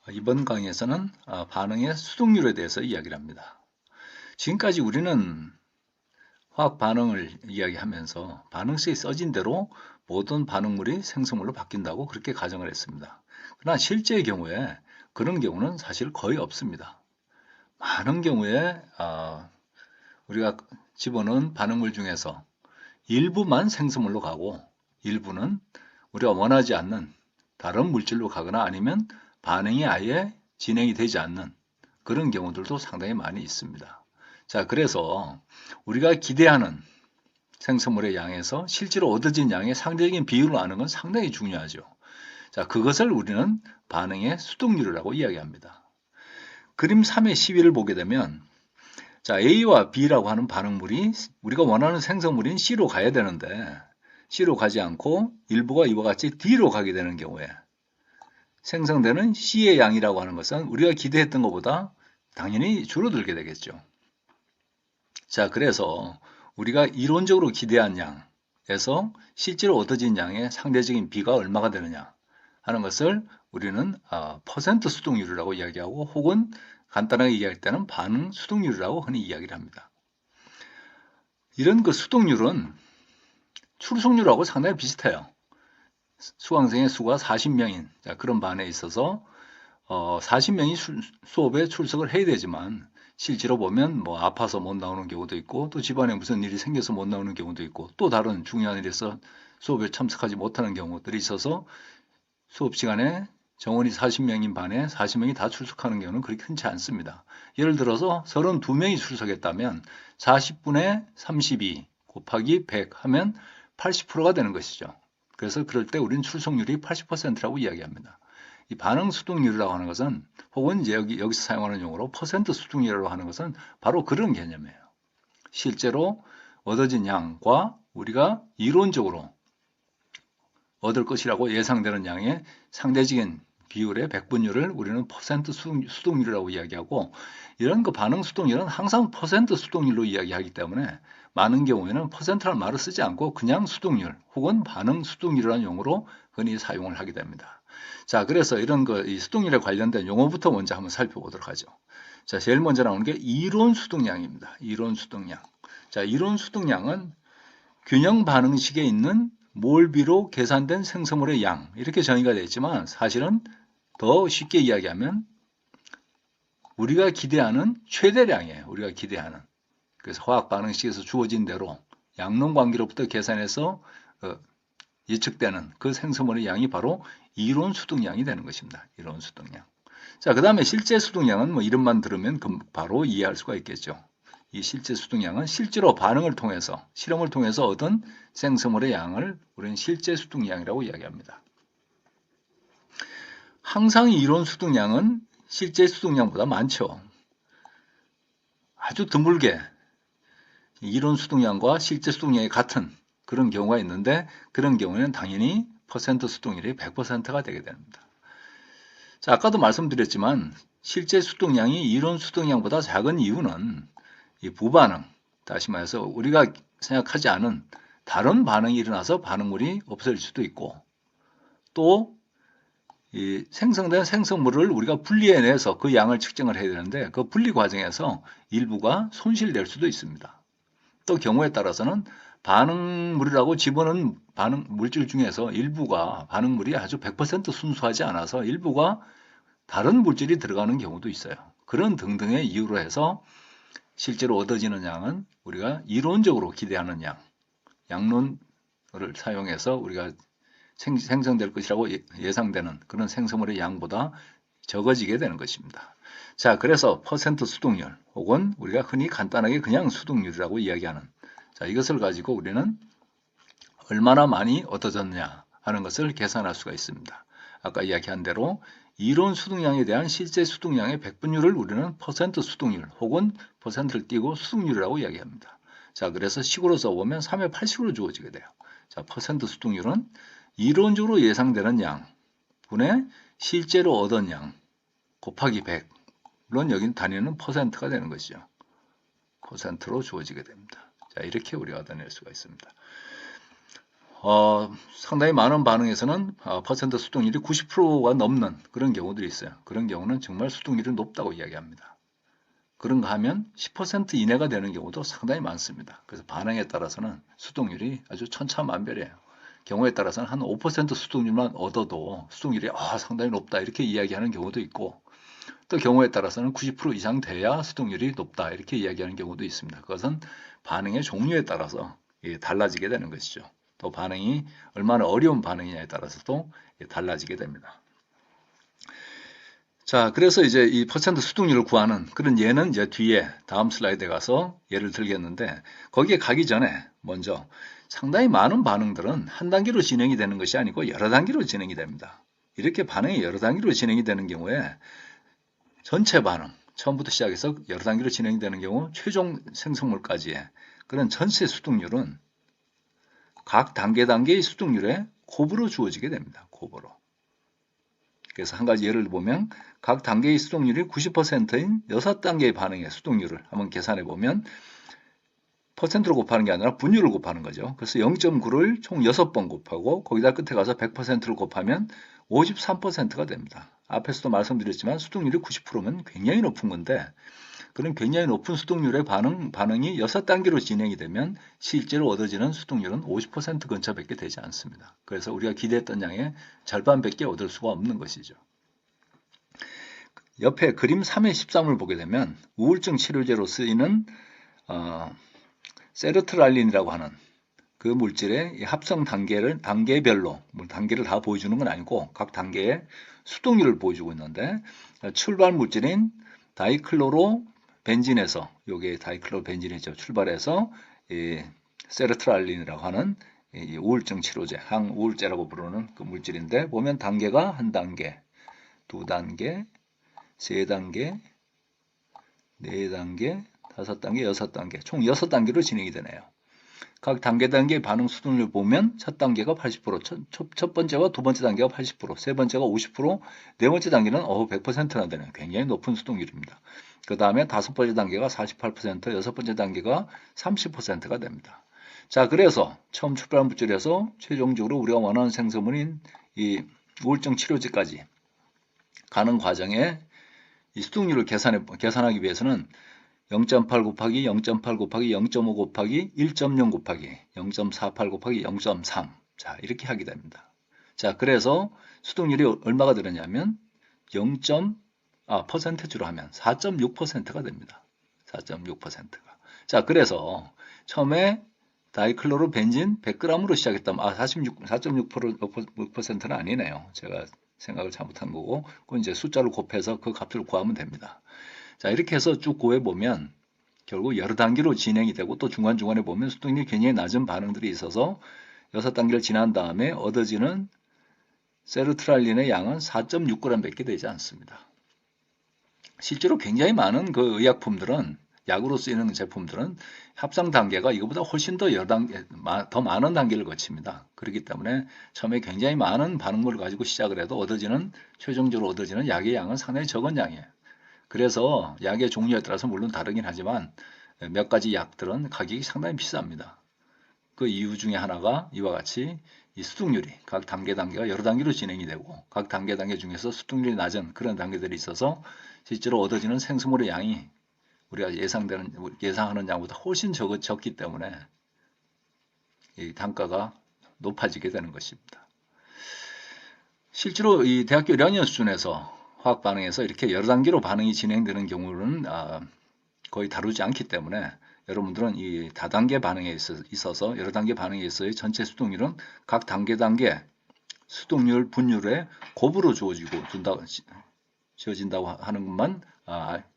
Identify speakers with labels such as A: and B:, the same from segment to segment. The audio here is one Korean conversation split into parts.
A: 이번 강의에서는 반응의 수동률에 대해서 이야기를 합니다. 지금까지 우리는 화학 반응을 이야기하면서 반응식이 써진 대로 모든 반응물이 생성물로 바뀐다고 그렇게 가정을 했습니다. 그러나 실제의 경우에 그런 경우는 사실 거의 없습니다. 많은 경우에 우리가 집어넣은 반응물 중에서 일부만 생성물로 가고 일부는 우리가 원하지 않는 다른 물질로 가거나 아니면 반응이 아예 진행이 되지 않는 그런 경우들도 상당히 많이 있습니다. 자, 그래서 우리가 기대하는 생성물의 양에서 실제로 얻어진 양의 상대적인 비율을 아는 건 상당히 중요하죠. 자, 그것을 우리는 반응의 수동률이라고 이야기합니다. 그림 3의 12를 보게 되면 자, A와 B라고 하는 반응물이 우리가 원하는 생성물인 C로 가야 되는데 C로 가지 않고 일부가 이와 같이 D로 가게 되는 경우에 생성되는 C의 양이라고 하는 것은 우리가 기대했던 것보다 당연히 줄어들게 되겠죠. 자, 그래서 우리가 이론적으로 기대한 양에서 실제로 얻어진 양의 상대적인 비가 얼마가 되느냐 하는 것을 우리는 퍼센트 수동률이라고 이야기하고 혹은 간단하게 이야기할 때는 반응 수동률이라고 흔히 이야기를 합니다. 이런 그 수동률은 출석률하고 상당히 비슷해요. 수강생의 수가 40명인 그런 반에 있어서 40명이 수업에 출석을 해야 되지만 실제로 보면 뭐 아파서 못 나오는 경우도 있고 또 집안에 무슨 일이 생겨서 못 나오는 경우도 있고 또 다른 중요한 일에서 수업에 참석하지 못하는 경우들이 있어서 수업 시간에 정원이 40명인 반에 40명이 다 출석하는 경우는 그렇게 흔치 않습니다. 예를 들어서 32명이 출석했다면 40분의 32 곱하기 100 하면 80%가 되는 것이죠. 그래서 그럴 때 우리는 출석률이 80%라고 이야기합니다. 이 반응 수동률이라고 하는 것은 혹은 이제 여기서 사용하는 용어로 퍼센트 수동률이라고 하는 것은 바로 그런 개념이에요. 실제로 얻어진 양과 우리가 이론적으로 얻을 것이라고 예상되는 양의 상대적인 비율의 백분율을 우리는 퍼센트 수동률이라고 이야기하고 이런 그 반응 수동률은 항상 퍼센트 수동률로 이야기하기 때문에 많은 경우에는 퍼센트라는 말을 쓰지 않고 그냥 수동률 혹은 반응 수동률이라는 용어로 흔히 사용을 하게 됩니다. 자, 그래서 이런 이 수동률에 관련된 용어부터 먼저 한번 살펴보도록 하죠. 자, 제일 먼저 나오는 게 이론 수동량입니다. 이론 수동량. 자, 이론 수동량은 균형 반응식에 있는 몰비로 계산된 생성물의 양 이렇게 정의가 되어 있지만 사실은 더 쉽게 이야기하면 우리가 기대하는 최대량이에요. 우리가 기대하는. 그래서 화학 반응식에서 주어진 대로 양론 관계로부터 계산해서 예측되는 그 생성물의 양이 바로 이론 수동량이 되는 것입니다. 이론 수동량. 자, 그 다음에 실제 수동량은 뭐 이름만 들으면 바로 이해할 수가 있겠죠. 이 실제 수동량은 실제로 반응을 통해서 실험을 통해서 얻은 생성물의 양을 우리는 실제 수동량이라고 이야기합니다. 항상 이론 수동량은 실제 수동량보다 많죠. 아주 드물게 이론 수동량과 실제 수동량이 같은 그런 경우가 있는데 그런 경우에는 당연히 퍼센트 수동률이 100%가 되게 됩니다. 자, 아까도 말씀드렸지만 실제 수동량이 이론 수동량보다 작은 이유는 이 부반응, 다시 말해서 우리가 생각하지 않은 다른 반응이 일어나서 반응물이 없어질 수도 있고 또 이 생성된 생성물을 우리가 분리해내서 그 양을 측정을 해야 되는데 그 분리 과정에서 일부가 손실될 수도 있습니다. 또 경우에 따라서는 반응물이라고 집어넣은 반응 물질 중에서 일부가 반응물이 아주 100% 순수하지 않아서 일부가 다른 물질이 들어가는 경우도 있어요. 그런 등등의 이유로 해서 실제로 얻어지는 양은 우리가 이론적으로 기대하는 양, 양론을 사용해서 우리가 생성될 것이라고 예상되는 그런 생성물의 양보다 적어지게 되는 것입니다. 자, 그래서 퍼센트 수동률 혹은 우리가 흔히 간단하게 그냥 수동률이라고 이야기하는 자, 이것을 가지고 우리는 얼마나 많이 얻어졌느냐 하는 것을 계산할 수가 있습니다. 아까 이야기한 대로 이론 수동량에 대한 실제 수동량의 백분율을 우리는 퍼센트 수동률 혹은 퍼센트를 띄고 수동률이라고 이야기합니다. 자, 그래서 식으로 써보면 3의 80으로 주어지게 돼요. 자, 퍼센트 수동률은 이론적으로 예상되는 양 분의 실제로 얻은 양 곱하기 100. 물론 여기는 단위는 퍼센트가 되는 것이죠. 퍼센트로 주어지게 됩니다. 자, 이렇게 우리가 얻어낼 수가 있습니다. 상당히 많은 반응에서는 퍼센트 수동률이 90%가 넘는 그런 경우들이 있어요. 그런 경우는 정말 수동률이 높다고 이야기합니다. 그런가 하면 10% 이내가 되는 경우도 상당히 많습니다. 그래서 반응에 따라서는 수동률이 아주 천차만별이에요. 경우에 따라서는 한 5% 수동률만 얻어도 수동률이 상당히 높다 이렇게 이야기하는 경우도 있고, 또 경우에 따라서는 90% 이상 돼야 수동률이 높다 이렇게 이야기하는 경우도 있습니다. 그것은 반응의 종류에 따라서 달라지게 되는 것이죠. 또 반응이 얼마나 어려운 반응이냐에 따라서도 달라지게 됩니다. 자, 그래서 이제 이 퍼센트 수동률을 구하는 그런 예는 이제 뒤에 다음 슬라이드에 가서 예를 들겠는데, 거기에 가기 전에 먼저 상당히 많은 반응들은 한 단계로 진행이 되는 것이 아니고 여러 단계로 진행이 됩니다. 이렇게 반응이 여러 단계로 진행이 되는 경우에 전체 반응, 처음부터 시작해서 여러 단계로 진행되는 경우 최종 생성물까지의 그런 전체 수동률은 각 단계의 수동률에 곱으로 주어지게 됩니다. 곱으로. 그래서 한 가지 예를 보면 각 단계의 수동률이 90%인 6단계의 반응의 수동률을 한번 계산해 보면 퍼센트로 곱하는 게 아니라 분율을 곱하는 거죠. 그래서 0.9를 총 6번 곱하고 거기다 끝에 가서 100%를 곱하면 53%가 됩니다. 앞에서도 말씀드렸지만 수동률이 90%면 굉장히 높은 건데, 그런 굉장히 높은 수동률의 반응이 6단계로 진행이 되면 실제로 얻어지는 수동률은 50% 근처밖에 되지 않습니다. 그래서 우리가 기대했던 양의 절반밖에 얻을 수가 없는 것이죠. 옆에 그림 3의 13을 보게 되면 우울증 치료제로 쓰이는 세르트랄린이라고 하는 그 물질의 합성 단계별로, 단계를 다 보여주는 건 아니고 각 단계의 수동률을 보여주고 있는데, 출발 물질인 다이클로로 벤진에서, 요게 다이클로로 벤진이죠. 출발해서 이 세르트랄린이라고 하는 이 우울증 치료제, 항우울제라고 부르는 그 물질인데, 보면 단계가 한 단계, 두 단계, 세 단계, 네 단계, 다섯 단계, 여섯 단계, 총 6단계로 진행이 되네요. 각 단계 반응 수동률 보면 첫 단계가 80%, 첫 번째와 두 번째 단계가 80%, 세 번째가 50%, 네 번째 단계는 100%나 되는 굉장히 높은 수동률입니다. 그 다음에 다섯 번째 단계가 48%, 여섯 번째 단계가 30%가 됩니다. 자, 그래서 처음 출발 물질에서 최종적으로 우리가 원하는 생성물인 이 우울증 치료제까지 가는 과정에 이 수동률을 계산하기 위해서는 0.8 곱하기 0.8 곱하기 0.5 곱하기 1.0 곱하기 0.48 곱하기 0.3, 자, 이렇게 하게 됩니다. 자, 그래서 수동률이 얼마가 되느냐면 퍼센테주로 하면 4.6%가 됩니다. 4.6%가. 자, 그래서 처음에 다이클로로 벤진 100g으로 시작했다면 4.6%는 아니네요. 제가 생각을 잘못한 거고, 그건 이제 숫자를 곱해서 그 값을 구하면 됩니다. 자, 이렇게 해서 쭉 구해보면 결국 여러 단계로 진행이 되고, 또 중간중간에 보면 수동률이 굉장히 낮은 반응들이 있어서 6단계를 지난 다음에 얻어지는 세르트랄린의 양은 4.6g 밖에 되지 않습니다. 실제로 굉장히 많은 그 의약품들은, 약으로 쓰이는 제품들은 합성 단계가 이거보다 훨씬 더 더 많은 단계를 거칩니다. 그렇기 때문에 처음에 굉장히 많은 반응물을 가지고 시작을 해도 최종적으로 얻어지는 약의 양은 상당히 적은 양이에요. 그래서 약의 종류에 따라서 물론 다르긴 하지만 몇 가지 약들은 가격이 상당히 비쌉니다. 그 이유 중에 하나가 이와 같이 이 수동률이 각 단계가 여러 단계로 진행이 되고, 각 단계 중에서 수동률이 낮은 그런 단계들이 있어서 실제로 얻어지는 생수물의 양이 우리가 예상하는 양보다 훨씬 적기 때문에 이 단가가 높아지게 되는 것입니다. 실제로 이 대학교 1학년 수준에서 화학 반응에서 이렇게 여러 단계로 반응이 진행되는 경우는 거의 다루지 않기 때문에, 여러분들은 이 다단계 반응에 있어서 여러 단계 반응에 있어서의 전체 수동률은 각 단계 수동률 분율에 곱으로 지어진다고 하는 것만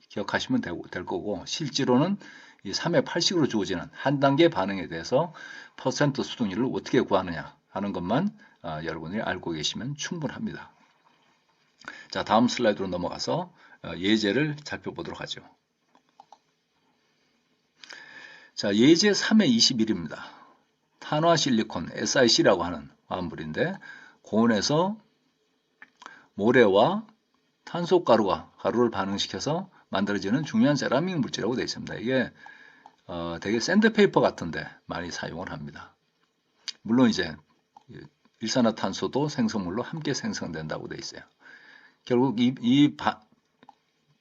A: 기억하시면 될 거고, 실제로는 이 3의 8식으로 주어지는 한 단계 반응에 대해서 퍼센트 수동률을 어떻게 구하느냐 하는 것만 여러분이 알고 계시면 충분합니다. 자, 다음 슬라이드로 넘어가서 예제를 살펴보도록 하죠. 자, 예제 3의 21입니다. 탄화실리콘 SiC라고 하는 화합물인데, 고온에서 모래와 탄소가루를 반응시켜서 만들어지는 중요한 세라믹 물질이라고 되어 있습니다. 이게 되게 샌드페이퍼 같은데 많이 사용을 합니다. 물론 이제 일산화탄소도 생성물로 함께 생성된다고 되어 있어요. 결국 이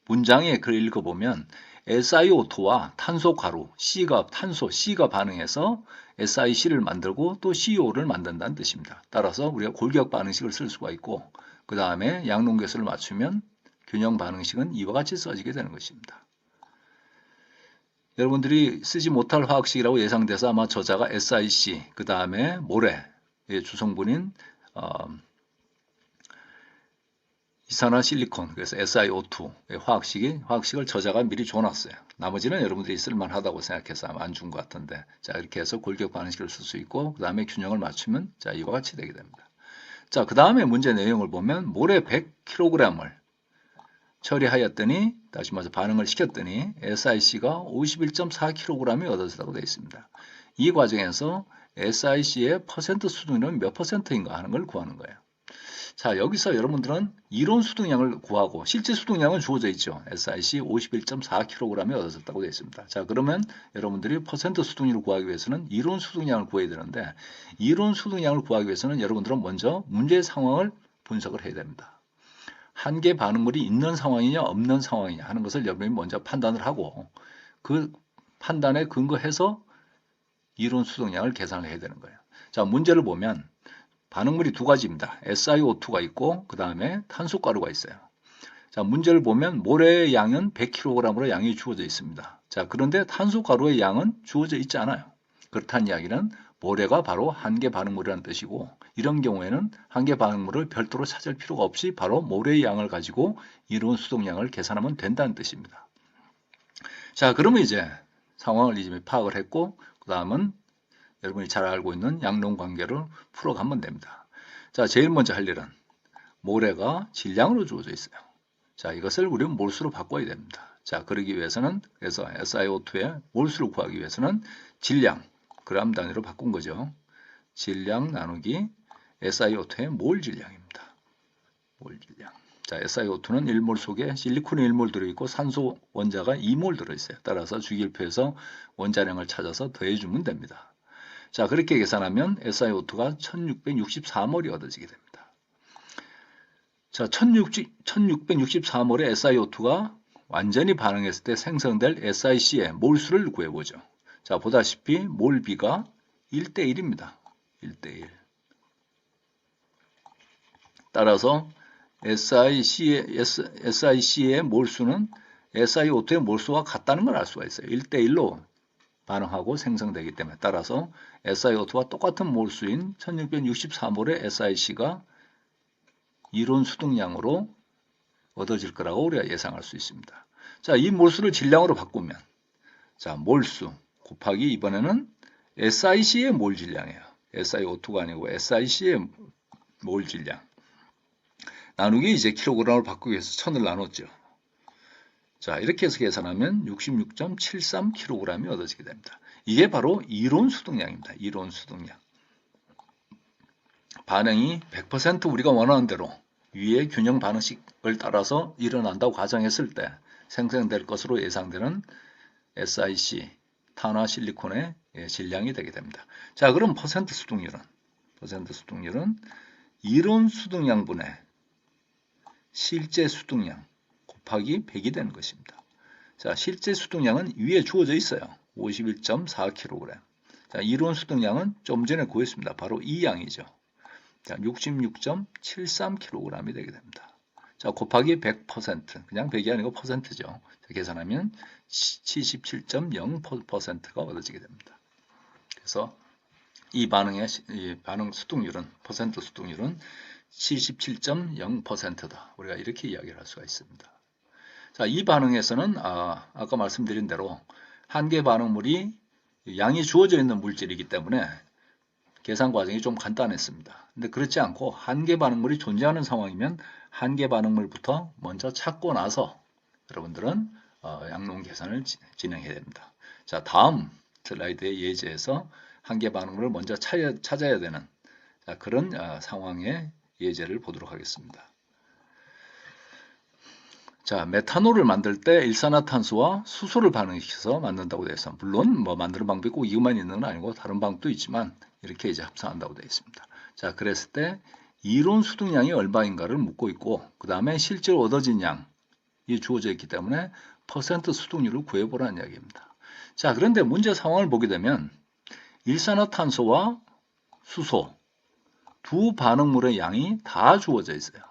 A: 문장에 글 읽어보면 SiO2와 탄소 가루, C가 반응해서 SiC를 만들고 또 CO를 만든다는 뜻입니다. 따라서 우리가 골격 반응식을 쓸 수가 있고 그 다음에 양론계수를 맞추면 균형 반응식은 이와 같이 써지게 되는 것입니다. 여러분들이 쓰지 못할 화학식이라고 예상돼서 아마 저자가 SiC, 그 다음에 모래의 주성분인 이산화실리콘, 그래서 SiO2의 화학식을 저자가 미리 줘놨어요. 나머지는 여러분들이 쓸만하다고 생각해서 아마 안 준 것 같은데, 자, 이렇게 해서 골격 반응식을 쓸 수 있고, 그 다음에 균형을 맞추면, 자, 이와 같이 되게 됩니다. 자, 그 다음에 문제 내용을 보면, 모래 100kg을 처리하였더니, 다시 말해서 반응을 시켰더니, SiC가 51.4kg이 얻어졌다고 되어 있습니다. 이 과정에서 SiC의 퍼센트 수dun율은 몇 퍼센트인가 하는 걸 구하는 거예요. 자, 여기서 여러분들은 이론 수등량을 구하고 실제 수등량은 주어져 있죠. SiC 51.4kg이 얻어졌다고 되어 있습니다. 자, 그러면 여러분들이 퍼센트 수등률을 구하기 위해서는 이론 수등량을 구해야 되는데 이론 수등량을 구하기 위해서는 여러분들은 먼저 문제 상황을 분석을 해야 됩니다. 한계 반응물이 있는 상황이냐 없는 상황이냐 하는 것을 여러분이 먼저 판단을 하고 그 판단에 근거해서 이론 수등량을 계산을 해야 되는 거예요. 자, 문제를 보면 반응물이 두 가지입니다. SiO2가 있고 그 다음에 탄소가루가 있어요. 자, 문제를 보면 모래의 양은 100kg으로 양이 주어져 있습니다. 자, 그런데 탄소가루의 양은 주어져 있지 않아요. 그렇다는 이야기는 모래가 바로 한계 반응물이라는 뜻이고 이런 경우에는 한계 반응물을 별도로 찾을 필요가 없이 바로 모래의 양을 가지고 이론 수동량을 계산하면 된다는 뜻입니다. 자, 그러면 이제 상황을 이제 파악을 했고 그 다음은 여러분이 잘 알고 있는 양론 관계를 풀어가면 됩니다. 자, 제일 먼저 할 일은 모래가 질량으로 주어져 있어요. 자, 이것을 우리는 몰수로 바꿔야 됩니다. 자, 그러기 위해서는 그래서 SiO2의 몰수를 구하기 위해서는 질량, 그램 단위로 바꾼 거죠. 질량 나누기 SiO2의 몰 질량입니다. 몰 질량. 자, SiO2는 1몰 속에 실리콘이 1몰 들어있고 산소 원자가 2몰 들어있어요. 따라서 주기율표에서 원자량을 찾아서 더해주면 됩니다. 자, 그렇게 계산하면 SiO2가 1664몰이 얻어지게 됩니다. 자, 1664몰의 SiO2가 완전히 반응했을 때 생성될 SiC의 몰수를 구해보죠. 자, 보다시피 몰비가 1대1입니다. 1대1. 따라서 SiC의 몰수는 SiO2의 몰수와 같다는 걸 알 수가 있어요. 1대1로 반응하고 생성되기 때문에 따라서 SiO2와 똑같은 몰수인 1664몰의 SiC가 이론 수등량으로 얻어질 거라고 우리가 예상할 수 있습니다. 자, 이 몰수를 질량으로 바꾸면 자, 몰수 곱하기 이번에는 SiC의 몰 질량이에요. SiO2가 아니고 SiC의 몰 질량 나누기 이제 킬로그램을 바꾸기 위해서 1000을 나눴죠. 자, 이렇게 해서 계산하면 66.73kg이 얻어지게 됩니다. 이게 바로 이론 수등량입니다. 이론 수등량. 반응이 100% 우리가 원하는 대로 위의 균형 반응식을 따라서 일어난다고 가정했을 때 생성될 것으로 예상되는 SiC, 탄화실리콘의 질량이 되게 됩니다. 자, 그럼 퍼센트 수등률은 이론 수등량분의 실제 수등량 곱하기 100이 되는 것입니다. 자, 실제 수등량은 위에 주어져 있어요. 51.4kg. 자, 이론 수등량은 좀 전에 구했습니다. 바로 이 양이죠. 자, 66.73kg이 되게 됩니다. 자, 곱하기 100%. 그냥 100이 아니고 퍼센트죠. 자, 계산하면 77.0%가 얻어지게 됩니다. 그래서 이 반응의 반응 수등률은 퍼센트 수등률은 77.0%다. 우리가 이렇게 이야기를 할 수가 있습니다. 자, 이 반응에서는 아까 말씀드린 대로 한계 반응물이 양이 주어져 있는 물질이기 때문에 계산 과정이 좀 간단했습니다. 근데 그렇지 않고 한계 반응물이 존재하는 상황이면 한계 반응물부터 먼저 찾고 나서 여러분들은 양론 계산을 진행해야 됩니다. 자, 다음 슬라이드의 예제에서 한계 반응물을 먼저 찾아야 되는 그런 상황의 예제를 보도록 하겠습니다. 자, 메탄올을 만들 때 일산화탄소와 수소를 반응시켜서 만든다고 되어 있습니다. 물론 만드는 방법이 꼭 이것만 있는 건 아니고 다른 방법도 있지만 이렇게 이제 합성한다고 되어 있습니다. 자, 그랬을 때 이론 수동량이 얼마인가를 묻고 있고 그 다음에 실제로 얻어진 양이 주어져 있기 때문에 퍼센트 수동률을 구해보라는 이야기입니다. 자, 그런데 문제 상황을 보게 되면 일산화탄소와 수소 두 반응물의 양이 다 주어져 있어요.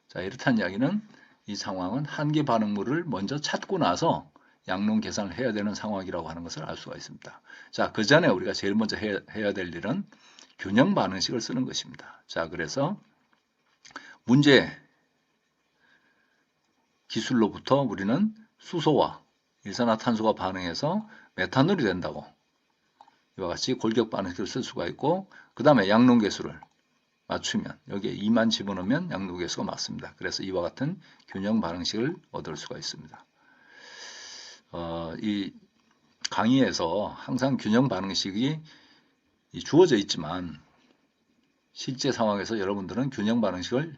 A: 자, 이렇다는 이야기는 이 상황은 한 개 반응물을 먼저 찾고 나서 양론 계산을 해야 되는 상황이라고 하는 것을 알 수가 있습니다. 자, 그 전에 우리가 제일 먼저 해야 될 일은 균형 반응식을 쓰는 것입니다. 자, 그래서 문제 기술로부터 우리는 수소와 일산화탄소가 반응해서 메탄올이 된다고 이와 같이 골격 반응식을 쓸 수가 있고 그 다음에 양론 계수를 맞추면 여기에 2만 집어넣으면 양론 계수가 맞습니다. 그래서 이와 같은 균형 반응식을 얻을 수가 있습니다. 이 강의에서 항상 균형 반응식이 주어져 있지만 실제 상황에서 여러분들은 균형 반응식을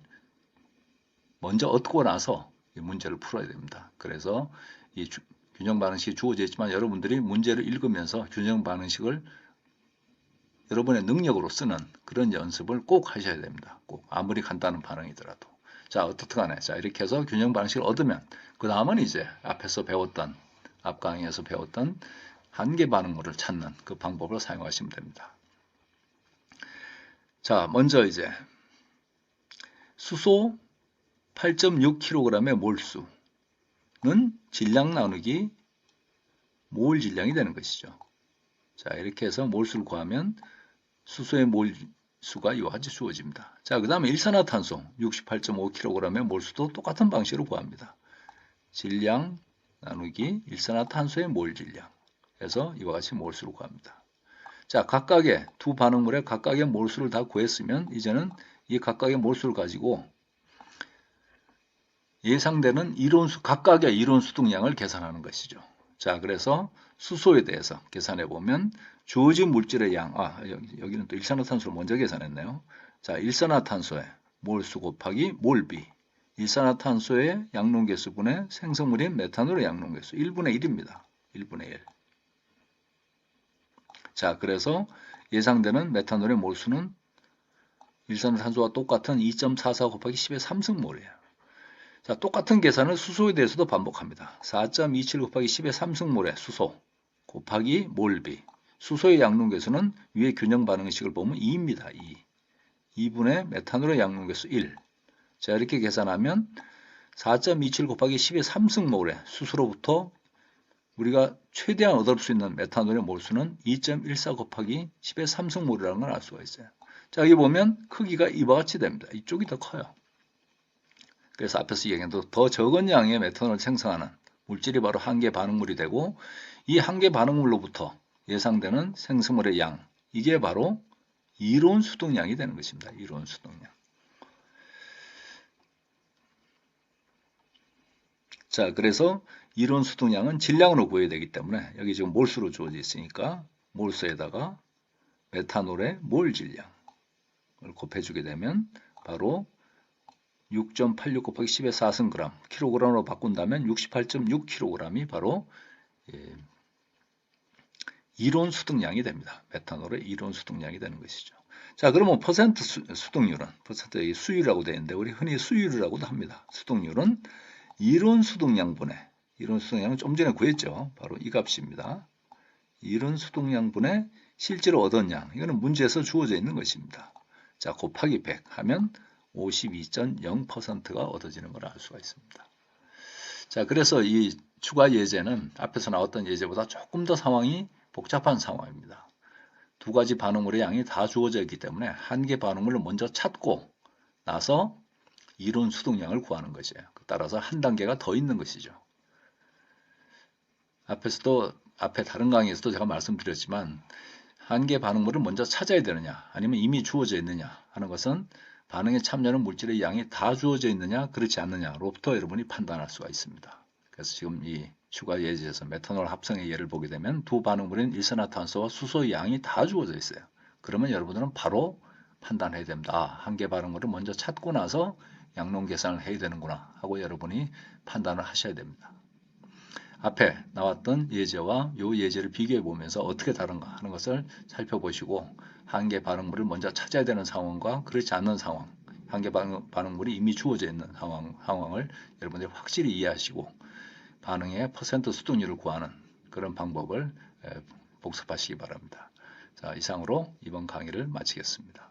A: 먼저 얻고 나서 이 문제를 풀어야 됩니다. 그래서 이 균형 반응식이 주어져 있지만 여러분들이 문제를 읽으면서 균형 반응식을 여러분의 능력으로 쓰는 그런 연습을 꼭 하셔야 됩니다. 꼭 아무리 간단한 반응이더라도. 자, 어떻게하네. 자, 이렇게 해서 균형 반응식을 얻으면 그 다음은 이제 앞 강의에서 배웠던 한계 반응물을 찾는 그 방법을 사용하시면 됩니다. 자, 먼저 이제 수소 8.6kg의 몰수는 질량 나누기 몰 질량이 되는 것이죠. 자, 이렇게 해서 몰수를 구하면 수소의 몰수가 이와 같이 주어집니다. 자, 그 다음에 일산화탄소 68.5kg의 몰수도 똑같은 방식으로 구합니다. 질량 나누기 일산화탄소의 몰 질량 해서 이와 같이 몰수를 구합니다. 자, 각각의 두 반응물의 각각의 몰수를 다 구했으면 이제는 이 각각의 몰수를 가지고 예상되는 각각의 이론 수동량을 계산하는 것이죠. 자, 그래서 수소에 대해서 계산해 보면 주어진 물질의 양, 여기는 또 일산화탄소를 먼저 계산했네요. 자, 일산화탄소의 몰수 곱하기 몰비, 일산화탄소의 양론계수분의 생성물인 메탄올의 양론계수 1분의 1입니다. 1분의 1. 자, 그래서 예상되는 메탄올의 몰수는 일산화탄소와 똑같은 2.44 곱하기 10의 3승몰이에요. 자, 똑같은 계산을 수소에 대해서도 반복합니다. 4.27 곱하기 10의 3승몰의 수소 곱하기 몰비. 수소의 양론계수는 위에 균형 반응식을 보면 2입니다. 2분의 메탄올의 양론계수 1. 자, 이렇게 계산하면 4.27 곱하기 10의 3승몰의 수소로부터 우리가 최대한 얻을 수 있는 메탄올의 몰수는 2.14 곱하기 10의 3승몰이라는 걸 알 수가 있어요. 자, 여기 보면 크기가 이와 같이 됩니다. 이쪽이 더 커요. 그래서 앞에서 얘기한 더 적은 양의 메탄올을 생성하는 물질이 바로 한계 반응물이 되고 이 한계 반응물로부터 예상되는 생성물의 양, 이게 바로 이론 수동량이 되는 것입니다. 이론 수동량. 자, 그래서 이론 수동량은 질량으로 구해야 되기 때문에 여기 지금 몰수로 주어져 있으니까 몰수에다가 메탄올의 몰 질량을 곱해주게 되면 바로 6.86 곱하기 10의 4승g, 킬로그램으로 바꾼다면 68.6kg이 바로 이론 수동량이 됩니다. 메탄올의 이론 수동량이 되는 것이죠. 자, 그러면 퍼센트 수동률은, 퍼센트 수율이라고 되어 있는데 우리 흔히 수율이라고도 합니다. 수동률은 이론 수동량분의, 이론 수동량은 좀 전에 구했죠. 바로 이 값입니다. 이론 수동량분의 실제로 얻은 양, 이거는 문제에서 주어져 있는 것입니다. 자, 곱하기 100 하면 52.0%가 얻어지는 걸 알 수가 있습니다. 자, 그래서 이 추가 예제는 앞에서 나왔던 예제보다 조금 더 상황이 복잡한 상황입니다. 두 가지 반응물의 양이 다 주어져 있기 때문에 한 개 반응물을 먼저 찾고 나서 이론 수동량을 구하는 것이에요. 따라서 한 단계가 더 있는 것이죠. 앞에 다른 강의에서도 제가 말씀드렸지만 한 개 반응물을 먼저 찾아야 되느냐 아니면 이미 주어져 있느냐 하는 것은 반응에 참여하는 물질의 양이 다 주어져 있느냐 그렇지 않느냐로부터 여러분이 판단할 수가 있습니다. 그래서 지금 이 추가 예제에서 메탄올 합성의 예를 보게 되면 두 반응물인 일산화탄소와 수소의 양이 다 주어져 있어요. 그러면 여러분들은 바로 판단해야 됩니다. 한 개 반응물을 먼저 찾고 나서 양론 계산을 해야 되는구나 하고 여러분이 판단을 하셔야 됩니다. 앞에 나왔던 예제와 요 예제를 비교해 보면서 어떻게 다른가 하는 것을 살펴보시고 한계 반응물을 먼저 찾아야 되는 상황과 그렇지 않는 상황, 한계 반응물이 이미 주어져 있는 상황을 여러분들이 확실히 이해하시고 반응의 퍼센트 수동률을 구하는 그런 방법을 복습하시기 바랍니다. 자, 이상으로 이번 강의를 마치겠습니다.